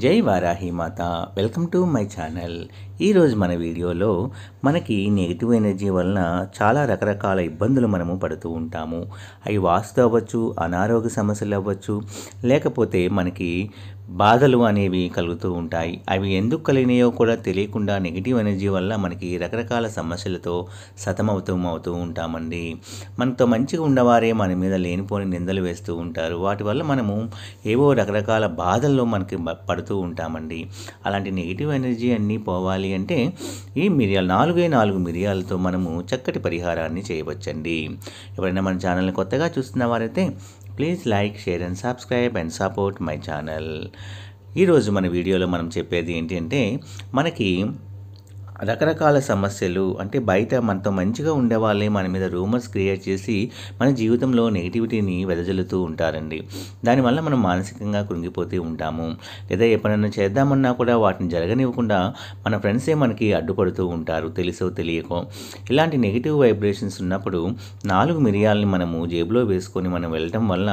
జై వారాహి మాత. Welcome to my channel. ఈరోజు మన వీడియోలో మనకి నెగిటివ్ ఎనర్జీ వలన చాలా రకరకాల ఇబ్బందులు మనము పడుతూ ఉంటాము. అవి వాస్తు అవ్వచ్చు, అనారోగ్య సమస్యలు అవ్వచ్చు, లేకపోతే మనకి బాధలు అనేవి కలుగుతూ ఉంటాయి. అవి ఎందుకు కలిగినాయో కూడా తెలియకుండా నెగిటివ్ ఎనర్జీ వల్ల మనకి రకరకాల సమస్యలతో అవుతూ ఉంటామండి. మనతో మంచిగా ఉన్నవారే మన మీద లేనిపోని నిందలు వేస్తూ ఉంటారు. వాటి వల్ల మనము ఏవో రకరకాల బాధల్లో మనకి పడుతూ ఉంటామండి. అలాంటి నెగిటివ్ ఎనర్జీ అన్నీ పోవాలి అంటే ఈ మిరియాలు 4 మిరియాలతో మనము చక్కటి పరిహారాన్ని చేయవచ్చండి. ఎవరైనా మన ఛానల్ని కొత్తగా చూస్తున్న వారైతే please like, share and subscribe and support my channel. ఈరోజు మన వీడియోలో మనం చెప్పేది ఏంటి అంటే మనకి రకరకాల సమస్యలు అంటే బయట మనతో మంచిగా ఉండేవాళ్ళే మన మీద రూమర్స్ క్రియేట్ చేసి మన జీవితంలో నెగిటివిటీని వెదజల్లుతూ ఉంటారండి. దానివల్ల మనం మానసికంగా కృంగిపోతూ ఉంటాము. లేదా ఎప్పుడైనా చేద్దామన్నా కూడా వాటిని జరగనివ్వకుండా మన ఫ్రెండ్సే మనకి అడ్డుపడుతూ ఉంటారు, తెలుసో తెలియకో. ఇలాంటి నెగిటివ్ వైబ్రేషన్స్ ఉన్నప్పుడు 4 మిరియాలని మనము జేబులో వేసుకొని మనం వెళ్ళటం వల్ల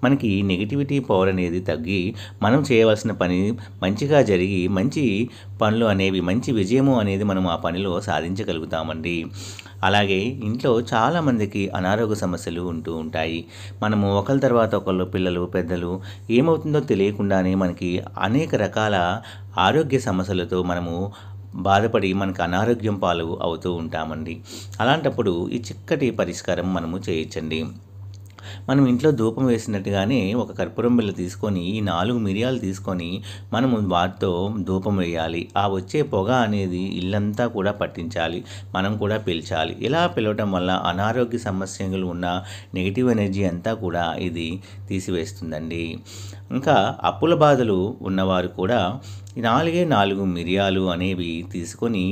మనకి నెగిటివిటీ పవర్ అనేది తగ్గి మనం చేయవలసిన పని మంచిగా జరిగి మంచి పనులు అనేవి, మంచి విజయము అనేది మనం ఆ పనిలో సాధించగలుగుతామండి. అలాగే ఇంట్లో చాలామందికి అనారోగ్య సమస్యలు ఉంటూ ఉంటాయి. మనము ఒకరి తర్వాత ఒకళ్ళు, పిల్లలు, పెద్దలు ఏమవుతుందో తెలియకుండానే మనకి అనేక రకాల ఆరోగ్య సమస్యలతో మనము బాధపడి మనకు అనారోగ్యం పాలు అవుతూ ఉంటామండి. అలాంటప్పుడు ఈ చిక్కటి పరిష్కారం మనము చేయొచ్చండి. మనం ఇంట్లో ధూపం వేసినట్టుగానే ఒక కర్పూరం బిళ్ళ తీసుకొని ఈ 4 మిరియాలు తీసుకొని మనము వాటితో ధూపం వేయాలి. ఆ వచ్చే పొగ అనేది ఇల్లంతా కూడా పట్టించాలి, మనం కూడా పీల్చాలి. ఇలా పిలవటం వల్ల అనారోగ్య సమస్యలు ఉన్న నెగిటివ్ ఎనర్జీ అంతా కూడా ఇది తీసివేస్తుందండి. ఇంకా అప్పుల బాధలు ఉన్నవారు కూడా ఈ 4 మిరియాలు అనేవి తీసుకొని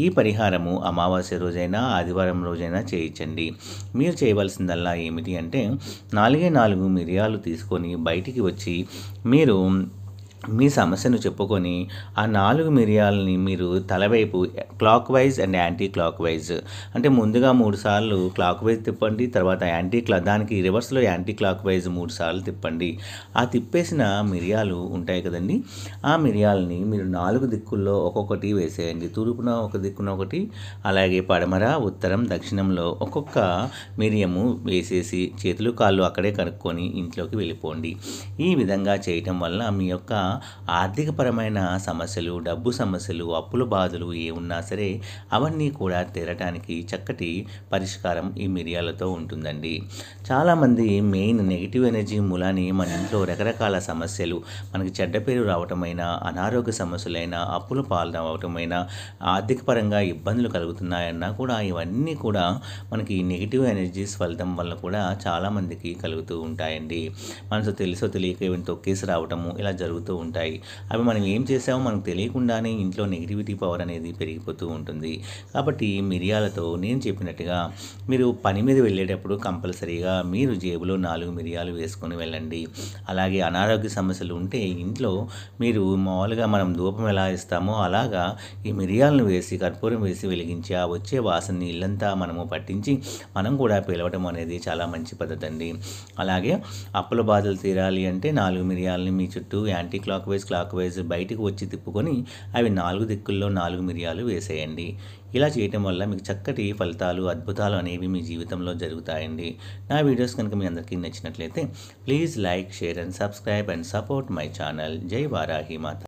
ఈ పరిహారము అమావాస్య రోజైనా ఆదివారం రోజైనా చేయించండి. మీరు చేయవలసిందల్లా ఏమిటి అంటే 4 మిరియాలు తీసుకొని బయటికి వచ్చి మీరు మీ సమస్యను చెప్పుకొని ఆ 4 మిరియాలని మీరు తలవైపు clockwise and anticlockwise అంటే ముందుగా 3 సార్లు క్లాక్ వైజ్ తిప్పండి, తర్వాత దానికి రివర్స్లో యాంటీ క్లాక్ వైజ్ 3 సార్లు తిప్పండి. ఆ తిప్పేసిన మిరియాలు ఉంటాయి కదండి, ఆ మిరియాలని మీరు 4 దిక్కుల్లో ఒక్కొక్కటి వేసేయండి. తూర్పున ఒక దిక్కున ఒకటి, అలాగే పడమర, ఉత్తరం, దక్షిణంలో ఒక్కొక్క మిరియము వేసేసి చేతులు కాళ్ళు అక్కడే కనుక్కొని ఇంట్లోకి వెళ్ళిపోండి. ఈ విధంగా చేయటం వల్ల మీ యొక్క ఆర్థికపరమైన సమస్యలు, డబ్బు సమస్యలు, అప్పుల బాధలు ఏ ఉన్నా సరే అవన్నీ కూడా తీరటానికి చక్కటి పరిష్కారం ఈ మిరియాలతో ఉంటుందండి. చాలామంది మెయిన్ నెగిటివ్ ఎనర్జీ మూలాన్ని మన ఇంట్లో రకరకాల సమస్యలు, మనకి చెడ్డ పేరు రావటమైనా, అనారోగ్య సమస్యలైనా, అప్పుల పాలవటమైనా, ఆర్థికపరంగా ఇబ్బందులు కలుగుతున్నాయన్నా కూడా ఇవన్నీ కూడా మనకి నెగిటివ్ ఎనర్జీస్ ఫలితం వల్ల కూడా చాలామందికి కలుగుతూ ఉంటాయండి. మనసు తెలుసో తెలియక ఏమైనా తొక్కేసి రావటము ఇలా జరుగుతూ ఉంటాయి. అవి మనం ఏం చేసామో మనకు తెలియకుండానే ఇంట్లో నెగిటివిటీ పవర్ అనేది పెరిగిపోతూ ఉంటుంది. కాబట్టి మిరియాలతో నేను చెప్పినట్టుగా మీరు పని మీద వెళ్ళేటప్పుడు కంపల్సరీగా మీరు జేబులో 4 మిరియాలు వేసుకొని వెళ్ళండి. అలాగే అనారోగ్య సమస్యలు ఉంటే ఇంట్లో మీరు మామూలుగా మనం ధూపం ఎలా ఇస్తామో అలాగా ఈ మిరియాలను వేసి కర్పూరం వేసి వెలిగించి ఆ వచ్చే వాసనని ఇల్లంతా మనము పట్టించి మనం కూడా పిలవటం అనేది చాలా మంచి పద్ధతి అండి. అలాగే అప్పుల బాధలు తీరాలి అంటే 4 మిరియాలని మీ చుట్టూ యాంటీ క్లాక్ వైజ్ బయటకు వచ్చి తిప్పుకొని అవి 4 దిక్కుల్లో 4 మిరియాలు వేసేయండి. ఇలా చేయటం వల్ల మీకు చక్కటి ఫలితాలు, అద్భుతాలు అనేవి మీ జీవితంలో జరుగుతాయండి. నా వీడియోస్ కనుక మీ అందరికీ నచ్చినట్లయితే please like, share and subscribe and support my channel. జై వారాహి మాత.